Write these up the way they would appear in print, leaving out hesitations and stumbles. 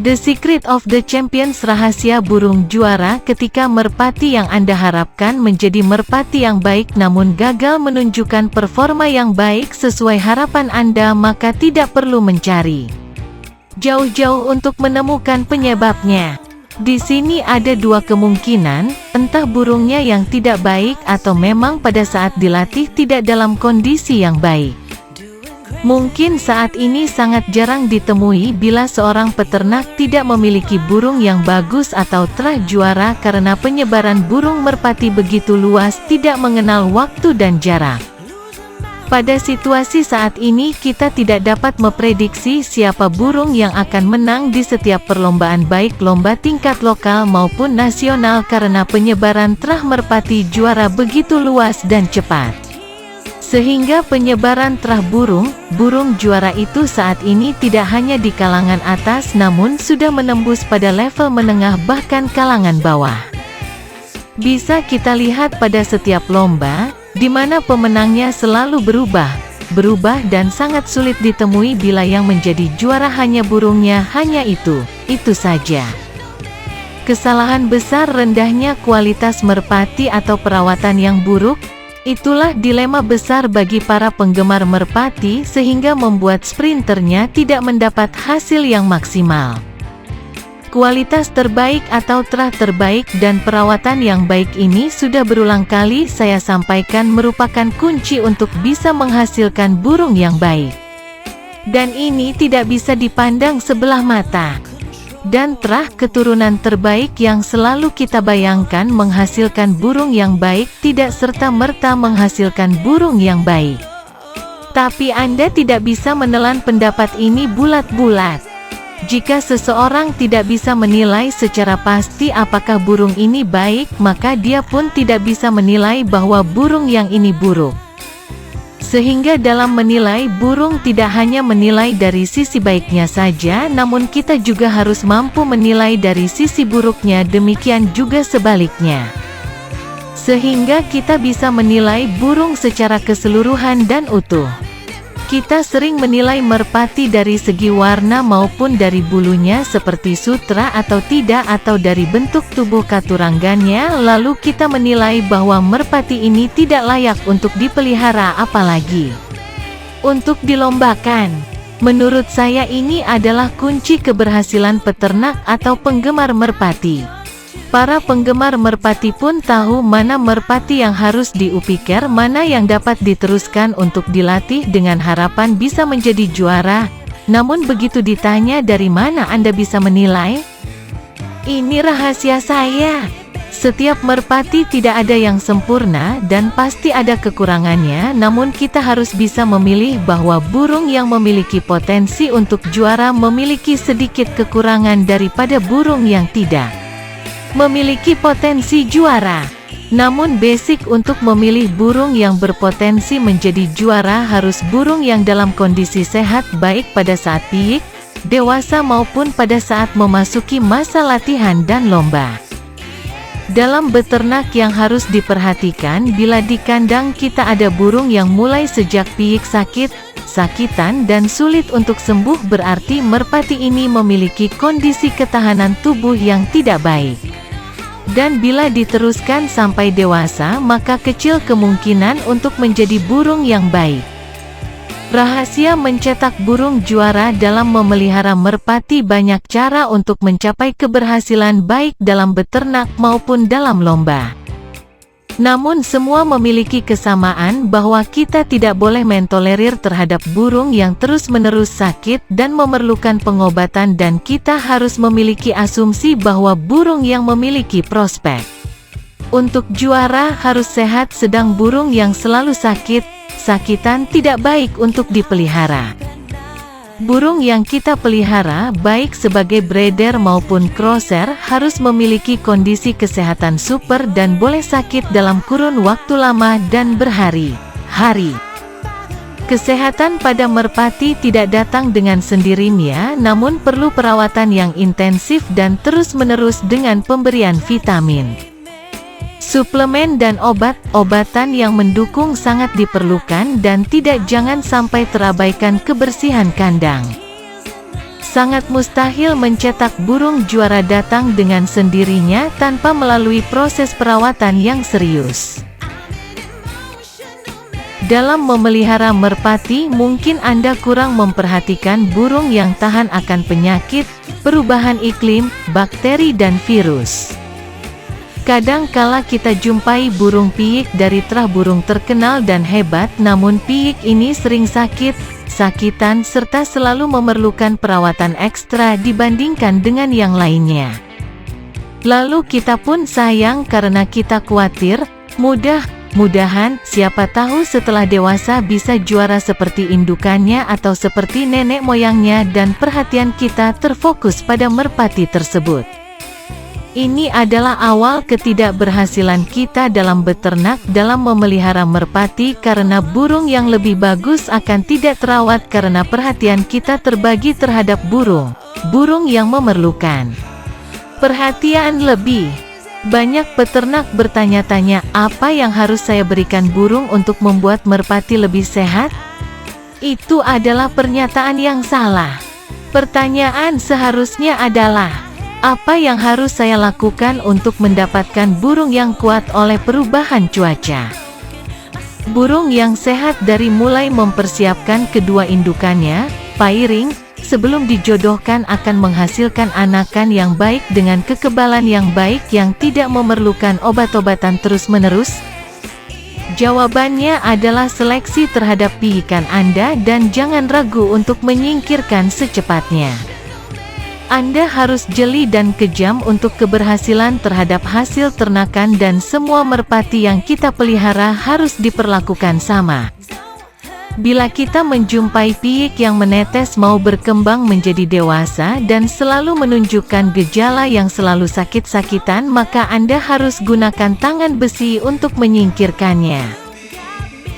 The Secret of the Champions, rahasia burung juara. Ketika merpati yang Anda harapkan menjadi merpati yang baik namun gagal menunjukkan performa yang baik sesuai harapan Anda, maka tidak perlu mencari jauh-jauh untuk menemukan penyebabnya. Di sini ada dua kemungkinan, entah burungnya yang tidak baik atau memang pada saat dilatih tidak dalam kondisi yang baik. Mungkin saat ini sangat jarang ditemui bila seorang peternak tidak memiliki burung yang bagus atau telah juara karena penyebaran burung merpati begitu luas, tidak mengenal waktu dan jarak. Pada situasi saat ini kita tidak dapat memprediksi siapa burung yang akan menang di setiap perlombaan baik lomba tingkat lokal maupun nasional karena penyebaran terah merpati juara begitu luas dan cepat. Sehingga penyebaran terah burung juara itu saat ini tidak hanya di kalangan atas namun sudah menembus pada level menengah bahkan kalangan bawah. Bisa kita lihat pada setiap lomba, di mana pemenangnya selalu berubah dan sangat sulit ditemui bila yang menjadi juara hanya burungnya, hanya itu saja. Kesalahan besar, rendahnya kualitas merpati atau perawatan yang buruk. Itulah dilema besar bagi para penggemar merpati sehingga membuat sprinternya tidak mendapat hasil yang maksimal. Kualitas terbaik atau terah terbaik dan perawatan yang baik ini sudah berulang kali saya sampaikan merupakan kunci untuk bisa menghasilkan burung yang baik. Dan ini tidak bisa dipandang sebelah mata. Dan terah keturunan terbaik yang selalu kita bayangkan menghasilkan burung yang baik tidak serta-merta menghasilkan burung yang baik. Tapi Anda tidak bisa menelan pendapat ini bulat-bulat. Jika seseorang tidak bisa menilai secara pasti apakah burung ini baik, maka dia pun tidak bisa menilai bahwa burung yang ini buruk. Sehingga dalam menilai burung tidak hanya menilai dari sisi baiknya saja, namun kita juga harus mampu menilai dari sisi buruknya, demikian juga sebaliknya. Sehingga kita bisa menilai burung secara keseluruhan dan utuh. Kita sering menilai merpati dari segi warna maupun dari bulunya seperti sutra atau tidak, atau dari bentuk tubuh katurangannya, lalu kita menilai bahwa merpati ini tidak layak untuk dipelihara apalagi untuk dilombakan. Menurut saya ini adalah kunci keberhasilan peternak atau penggemar merpati. Para penggemar merpati pun tahu mana merpati yang harus diupikir, mana yang dapat diteruskan untuk dilatih dengan harapan bisa menjadi juara. Namun begitu ditanya dari mana Anda bisa menilai? Ini rahasia saya. Setiap merpati tidak ada yang sempurna dan pasti ada kekurangannya, namun kita harus bisa memilih bahwa burung yang memiliki potensi untuk juara memiliki sedikit kekurangan daripada burung yang tidak memiliki potensi juara. Namun basic untuk memilih burung yang berpotensi menjadi juara harus burung yang dalam kondisi sehat, baik pada saat piik, dewasa maupun pada saat memasuki masa latihan dan lomba. Dalam beternak yang harus diperhatikan, bila di kandang kita ada burung yang mulai sejak piik sakitan dan sulit untuk sembuh, berarti merpati ini memiliki kondisi ketahanan tubuh yang tidak baik. Dan bila diteruskan sampai dewasa, maka kecil kemungkinan untuk menjadi burung yang baik. Rahasia mencetak burung juara dalam memelihara merpati: banyak cara untuk mencapai keberhasilan baik dalam beternak maupun dalam lomba. Namun semua memiliki kesamaan bahwa kita tidak boleh mentolerir terhadap burung yang terus-menerus sakit dan memerlukan pengobatan, dan kita harus memiliki asumsi bahwa burung yang memiliki prospek untuk juara harus sehat, sedang burung yang selalu sakitan tidak baik untuk dipelihara. Burung yang kita pelihara, baik sebagai breeder maupun crosser, harus memiliki kondisi kesehatan super dan boleh sakit dalam kurun waktu lama dan berhari-hari. Kesehatan pada merpati tidak datang dengan sendirinya, namun perlu perawatan yang intensif dan terus-menerus dengan pemberian vitamin, suplemen dan obat-obatan yang mendukung sangat diperlukan, dan jangan sampai terabaikan kebersihan kandang. Sangat mustahil mencetak burung juara datang dengan sendirinya tanpa melalui proses perawatan yang serius. Dalam memelihara merpati, mungkin Anda kurang memperhatikan burung yang tahan akan penyakit, perubahan iklim, bakteri dan virus. Kadang kala kita jumpai burung piyik dari terah burung terkenal dan hebat, namun piyik ini sering sakitan serta selalu memerlukan perawatan ekstra dibandingkan dengan yang lainnya. Lalu kita pun sayang karena kita khawatir, mudah-mudahan siapa tahu setelah dewasa bisa juara seperti indukannya atau seperti nenek moyangnya, dan perhatian kita terfokus pada merpati tersebut. Ini adalah awal ketidakberhasilan kita dalam beternak, dalam memelihara merpati, karena burung yang lebih bagus akan tidak terawat karena perhatian kita terbagi terhadap burung yang memerlukan perhatian lebih. Banyak peternak bertanya-tanya, apa yang harus saya berikan burung untuk membuat merpati lebih sehat? Itu adalah pernyataan yang salah. Pertanyaan seharusnya adalah, apa yang harus saya lakukan untuk mendapatkan burung yang kuat oleh perubahan cuaca? Burung yang sehat dari mulai mempersiapkan kedua indukannya, pairing, sebelum dijodohkan akan menghasilkan anakan yang baik dengan kekebalan yang baik yang tidak memerlukan obat-obatan terus-menerus. Jawabannya adalah seleksi terhadap piyikan Anda, dan jangan ragu untuk menyingkirkan secepatnya. Anda harus jeli dan kejam untuk keberhasilan terhadap hasil ternakan, dan semua merpati yang kita pelihara harus diperlakukan sama. Bila kita menjumpai piyik yang menetes mau berkembang menjadi dewasa dan selalu menunjukkan gejala yang selalu sakit-sakitan, maka Anda harus gunakan tangan besi untuk menyingkirkannya.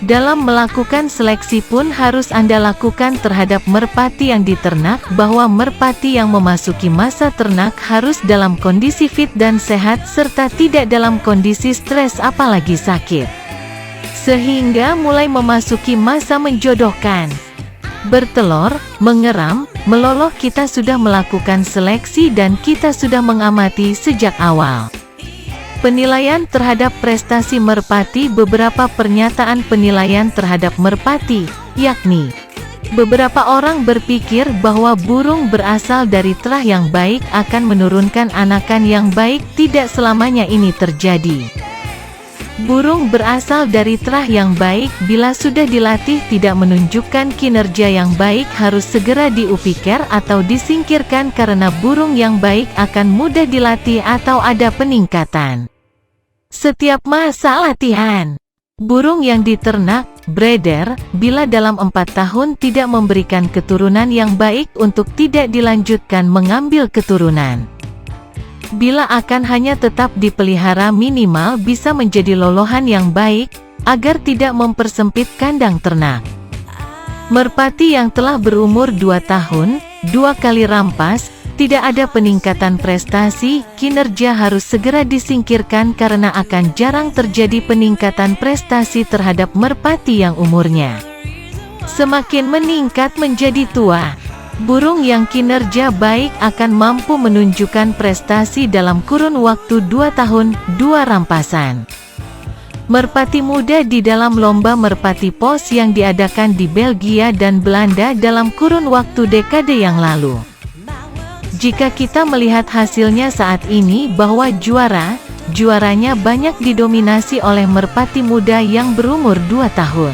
Dalam melakukan seleksi pun harus Anda lakukan terhadap merpati yang diternak, bahwa merpati yang memasuki masa ternak harus dalam kondisi fit dan sehat, serta tidak dalam kondisi stres apalagi sakit. Sehingga mulai memasuki masa menjodohkan, bertelur, mengeram, meloloh, kita sudah melakukan seleksi dan kita sudah mengamati sejak awal. Penilaian terhadap prestasi merpati. Beberapa pernyataan penilaian terhadap merpati, yakni, beberapa orang berpikir bahwa burung berasal dari terah yang baik akan menurunkan anakan yang baik. Tidak selamanya ini terjadi. Burung berasal dari terah yang baik bila sudah dilatih tidak menunjukkan kinerja yang baik harus segera diupiker atau disingkirkan, karena burung yang baik akan mudah dilatih atau ada peningkatan setiap masa latihan. Burung yang diternak, breeder, bila dalam 4 tahun tidak memberikan keturunan yang baik untuk tidak dilanjutkan mengambil keturunan. Bila akan hanya tetap dipelihara, minimal bisa menjadi lolohan yang baik, agar tidak mempersempit kandang ternak. Merpati yang telah berumur 2 tahun, 2 kali rampas, tidak ada peningkatan prestasi, kinerja harus segera disingkirkan karena akan jarang terjadi peningkatan prestasi terhadap merpati yang umurnya semakin meningkat menjadi tua. Burung yang kinerja baik akan mampu menunjukkan prestasi dalam kurun waktu 2 tahun, 2 rampasan. Merpati muda di dalam lomba merpati pos yang diadakan di Belgia dan Belanda dalam kurun waktu dekade yang lalu. Jika kita melihat hasilnya saat ini, bahwa juaranya banyak didominasi oleh merpati muda yang berumur 2 tahun.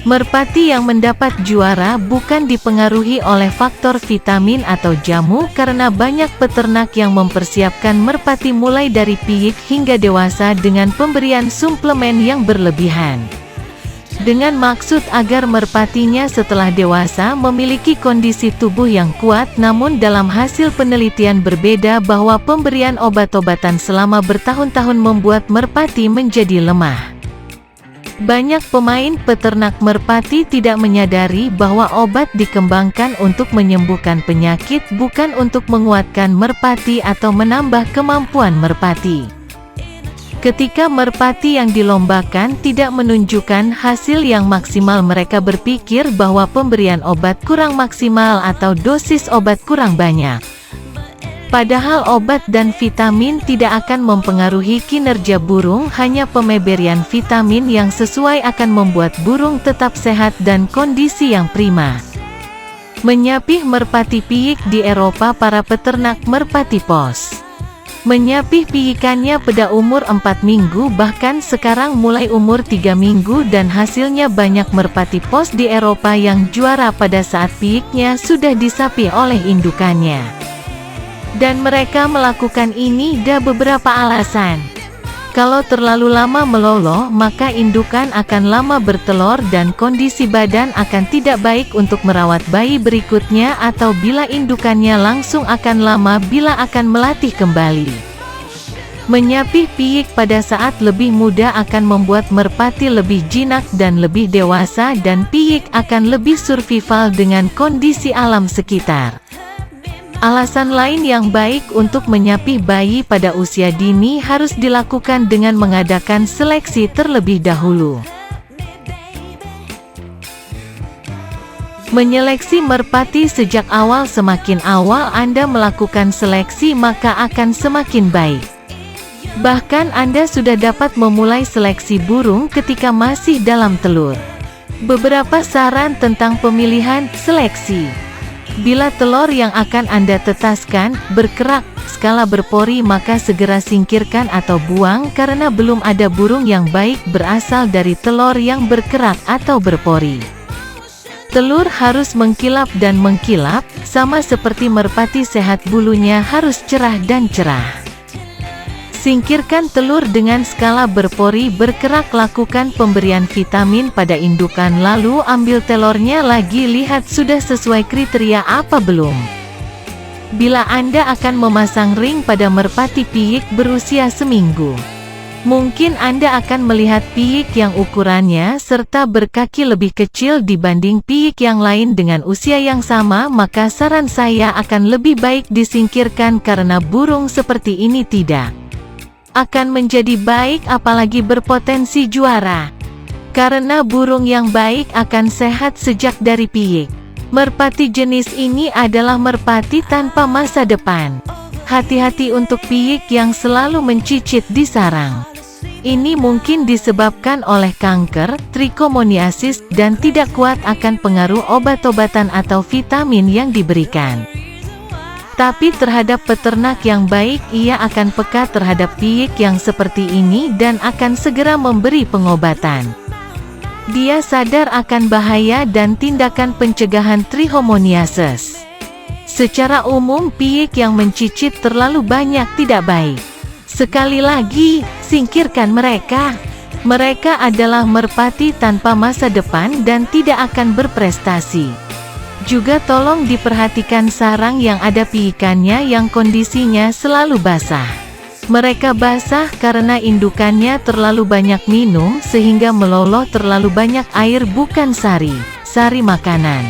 Merpati yang mendapat juara bukan dipengaruhi oleh faktor vitamin atau jamu, karena banyak peternak yang mempersiapkan merpati mulai dari piyik hingga dewasa dengan pemberian suplemen yang berlebihan, dengan maksud agar merpatinya setelah dewasa memiliki kondisi tubuh yang kuat. Namun dalam hasil penelitian berbeda bahwa pemberian obat-obatan selama bertahun-tahun membuat merpati menjadi lemah. Banyak pemain peternak merpati tidak menyadari bahwa obat dikembangkan untuk menyembuhkan penyakit, bukan untuk menguatkan merpati atau menambah kemampuan merpati. Ketika merpati yang dilombakan tidak menunjukkan hasil yang maksimal, mereka berpikir bahwa pemberian obat kurang maksimal atau dosis obat kurang banyak. Padahal obat dan vitamin tidak akan mempengaruhi kinerja burung, hanya pemberian vitamin yang sesuai akan membuat burung tetap sehat dan kondisi yang prima. Menyapih merpati piyik di Eropa. Para peternak merpati pos menyapih piyikannya pada umur 4 minggu, bahkan sekarang mulai umur 3 minggu, dan hasilnya banyak merpati pos di Eropa yang juara pada saat piyiknya sudah disapih oleh indukannya. Dan mereka melakukan ini ada beberapa alasan. Kalau terlalu lama meloloh, maka indukan akan lama bertelur dan kondisi badan akan tidak baik untuk merawat bayi berikutnya, atau bila indukannya langsung akan lama bila akan melatih kembali. Menyapih piyik pada saat lebih muda akan membuat merpati lebih jinak dan lebih dewasa, dan piyik akan lebih survival dengan kondisi alam sekitar. Alasan lain yang baik untuk menyapih bayi pada usia dini harus dilakukan dengan mengadakan seleksi terlebih dahulu. Menyeleksi merpati sejak awal. Semakin awal Anda melakukan seleksi, maka akan semakin baik. Bahkan Anda sudah dapat memulai seleksi burung ketika masih dalam telur. Beberapa saran tentang pemilihan seleksi. Bila telur yang akan Anda tetaskan berkerak, skala berpori, maka segera singkirkan atau buang karena belum ada burung yang baik berasal dari telur yang berkerak atau berpori. Telur harus mengkilap dan mengkilap, sama seperti merpati sehat, bulunya harus cerah dan cerah. Singkirkan telur dengan skala berpori berkerak. Lakukan pemberian vitamin pada indukan, lalu ambil telurnya lagi, lihat sudah sesuai kriteria apa belum. Bila Anda akan memasang ring pada merpati piyik berusia seminggu, mungkin Anda akan melihat piyik yang ukurannya serta berkaki lebih kecil dibanding piyik yang lain dengan usia yang sama, maka saran saya akan lebih baik disingkirkan karena burung seperti ini tidak akan menjadi baik apalagi berpotensi juara. Karena burung yang baik akan sehat sejak dari piyik. Merpati jenis ini adalah merpati tanpa masa depan. Hati-hati untuk piyik yang selalu mencicit di sarang. Ini mungkin disebabkan oleh kanker, trichomoniasis, dan tidak kuat akan pengaruh obat-obatan atau vitamin yang diberikan. Tapi terhadap peternak yang baik, ia akan peka terhadap piyik yang seperti ini dan akan segera memberi pengobatan. Dia sadar akan bahaya dan tindakan pencegahan trichomoniasis. Secara umum, piyik yang mencicit terlalu banyak tidak baik. Sekali lagi, singkirkan mereka. Mereka adalah merpati tanpa masa depan dan tidak akan berprestasi. Juga tolong diperhatikan sarang yang ada piyikannya yang kondisinya selalu basah. Mereka basah karena indukannya terlalu banyak minum sehingga meloloh terlalu banyak air, bukan sari makanan.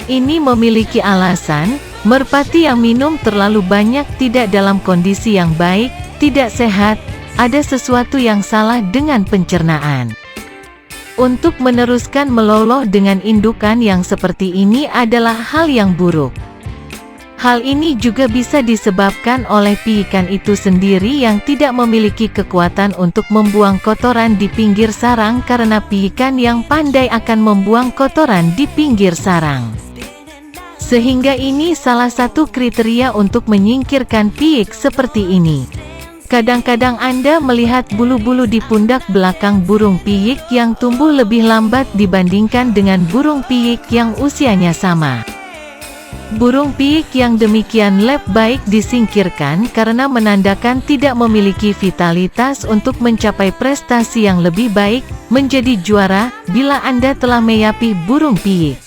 Ini memiliki alasan. Merpati yang minum terlalu banyak tidak dalam kondisi yang baik, tidak sehat, ada sesuatu yang salah dengan pencernaan. Untuk meneruskan meloloh dengan indukan yang seperti ini adalah hal yang buruk. Hal ini juga bisa disebabkan oleh piyikan itu sendiri yang tidak memiliki kekuatan untuk membuang kotoran di pinggir sarang, karena piyikan yang pandai akan membuang kotoran di pinggir sarang. Sehingga ini salah satu kriteria untuk menyingkirkan piyik seperti ini. Kadang-kadang Anda melihat bulu-bulu di pundak belakang burung piyik yang tumbuh lebih lambat dibandingkan dengan burung piyik yang usianya sama. Burung piyik yang demikian lebih baik disingkirkan karena menandakan tidak memiliki vitalitas untuk mencapai prestasi yang lebih baik, menjadi juara. Bila Anda telah menyapih burung piyik,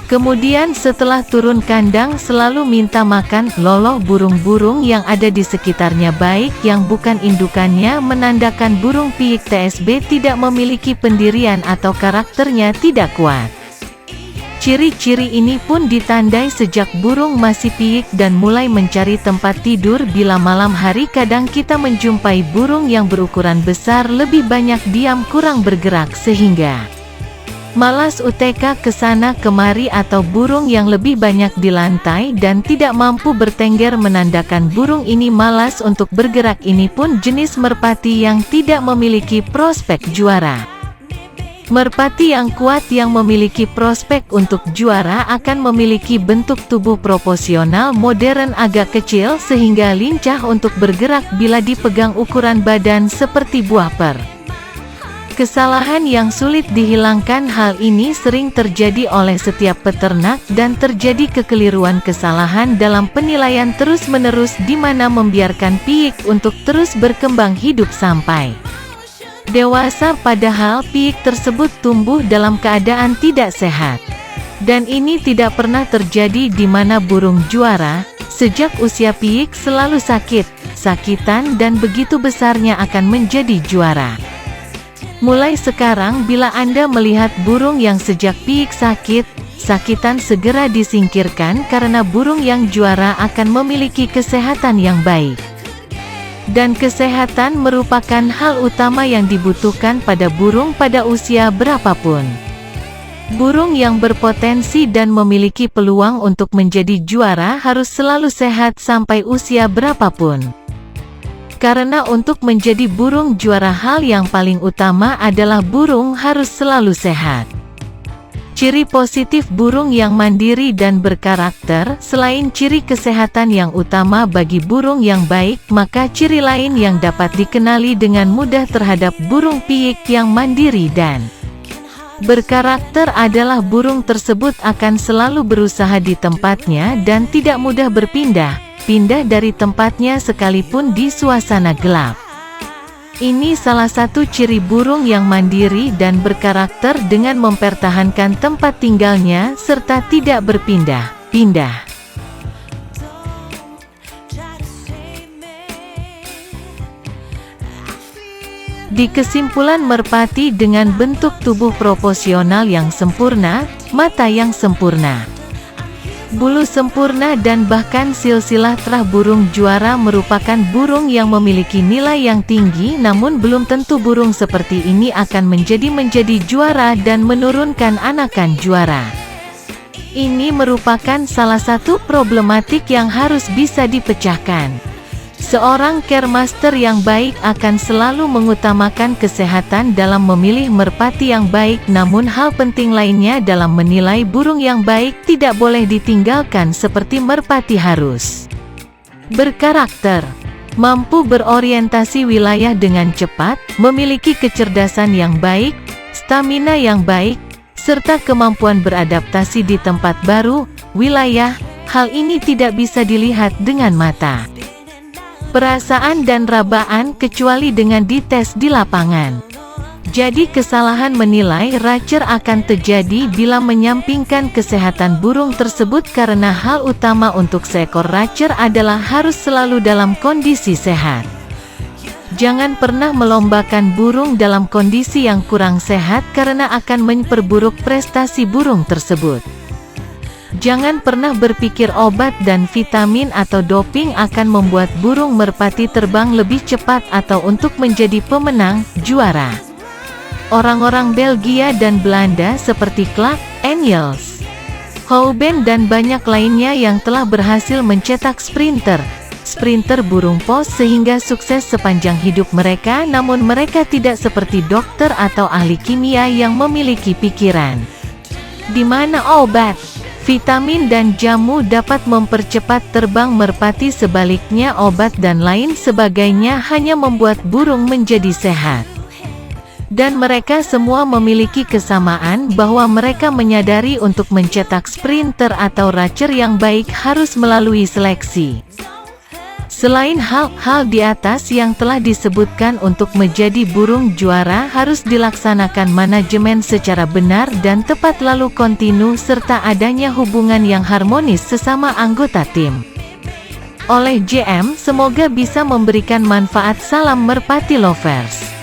kemudian setelah turun kandang selalu minta makan, loloh burung-burung yang ada di sekitarnya baik yang bukan indukannya, menandakan burung piyik TSB tidak memiliki pendirian atau karakternya tidak kuat. Ciri-ciri ini pun ditandai sejak burung masih piik dan mulai mencari tempat tidur. Bila malam hari kadang kita menjumpai burung yang berukuran besar lebih banyak diam kurang bergerak sehingga malas UTK kesana kemari, atau burung yang lebih banyak di lantai dan tidak mampu bertengger menandakan burung ini malas untuk bergerak. Ini pun jenis merpati yang tidak memiliki prospek juara. Merpati yang kuat yang memiliki prospek untuk juara akan memiliki bentuk tubuh proporsional modern agak kecil sehingga lincah untuk bergerak bila dipegang. Ukuran badan seperti buah per. Kesalahan yang sulit dihilangkan. Hal ini sering terjadi oleh setiap peternak dan terjadi kekeliruan kesalahan dalam penilaian terus-menerus di mana membiarkan piik untuk terus berkembang hidup sampai dewasa, padahal piik tersebut tumbuh dalam keadaan tidak sehat. Dan ini tidak pernah terjadi di mana burung juara, sejak usia piik selalu sakitan dan begitu besarnya akan menjadi juara. Mulai sekarang bila Anda melihat burung yang sejak piik sakitan segera disingkirkan karena burung yang juara akan memiliki kesehatan yang baik. Dan kesehatan merupakan hal utama yang dibutuhkan pada burung pada usia berapapun. Burung yang berpotensi dan memiliki peluang untuk menjadi juara harus selalu sehat sampai usia berapapun. Karena untuk menjadi burung juara hal yang paling utama adalah burung harus selalu sehat. Ciri positif burung yang mandiri dan berkarakter. Selain ciri kesehatan yang utama bagi burung yang baik, maka ciri lain yang dapat dikenali dengan mudah terhadap burung piik yang mandiri dan berkarakter adalah burung tersebut akan selalu berusaha di tempatnya dan tidak mudah berpindah dari tempatnya sekalipun di suasana gelap. Ini salah satu ciri burung yang mandiri dan berkarakter dengan mempertahankan tempat tinggalnya serta tidak berpindah-pindah. Di kesimpulan, merpati dengan bentuk tubuh proporsional yang sempurna, mata yang sempurna, bulu sempurna dan bahkan silsilah terah burung juara merupakan burung yang memiliki nilai yang tinggi. Namun belum tentu burung seperti ini akan menjadi juara dan menurunkan anakan juara. Ini merupakan salah satu problematik yang harus bisa dipecahkan. Seorang caremaster yang baik akan selalu mengutamakan kesehatan dalam memilih merpati yang baik. Namun hal penting lainnya dalam menilai burung yang baik tidak boleh ditinggalkan, seperti merpati harus berkarakter, mampu berorientasi wilayah dengan cepat, memiliki kecerdasan yang baik, stamina yang baik, serta kemampuan beradaptasi di tempat baru, wilayah. Hal ini tidak bisa dilihat dengan mata, perasaan dan rabaan kecuali dengan dites di lapangan. Jadi kesalahan menilai racer akan terjadi bila menyampingkan kesehatan burung tersebut, karena hal utama untuk seekor racer adalah harus selalu dalam kondisi sehat. Jangan pernah melombakan burung dalam kondisi yang kurang sehat karena akan memperburuk prestasi burung tersebut. Jangan pernah berpikir obat dan vitamin atau doping akan membuat burung merpati terbang lebih cepat atau untuk menjadi pemenang, juara. Orang-orang Belgia dan Belanda seperti Clark, Engels, Houben dan banyak lainnya yang telah berhasil mencetak sprinter burung pos sehingga sukses sepanjang hidup mereka. Namun mereka tidak seperti dokter atau ahli kimia yang memiliki pikiran di mana obat, vitamin dan jamu dapat mempercepat terbang merpati. Sebaliknya, obat dan lain sebagainya hanya membuat burung menjadi sehat. Dan mereka semua memiliki kesamaan bahwa mereka menyadari untuk mencetak sprinter atau racer yang baik harus melalui seleksi. Selain hal-hal di atas yang telah disebutkan, untuk menjadi burung juara harus dilaksanakan manajemen secara benar dan tepat, lalu kontinu, serta adanya hubungan yang harmonis sesama anggota tim. Oleh JM, semoga bisa memberikan manfaat. Salam merpati lovers.